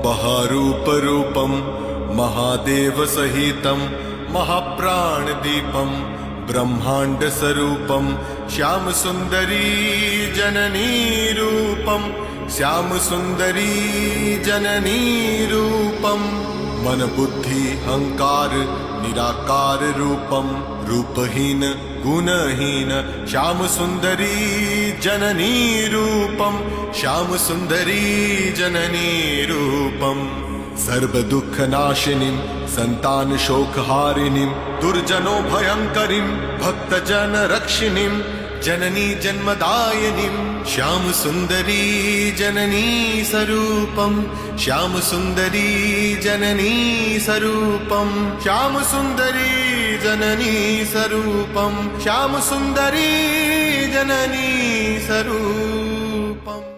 महारूपरूपं महादेवसहितं महाप्राणदीपं ब्रह्माण्डस्वरूपं श्यामसुन्दरी जननी रूपं श्यामसुन्दरी जननी रूपं मन बुद्धि अहंकार निराकार रूपं रूपहीन गुणहीन श्यामसुन्दरी जननी रूपं श्यामसुन्दरी जननी रूपं सर्वदुःखनाशिनीं सन्तानशोकहारिणीं दुर्जनो भयङ्करीं भक्तजनरक्षिणीं जननी जन्मदायिनीं श्यामसुन्दरी जननी स्वरूपं श्यामसुन्दरी जननी स्वरूपं श्यामसुन्दरी जननी स्वरूपं श्यामसुन्दरी जननी स्वरूपम्।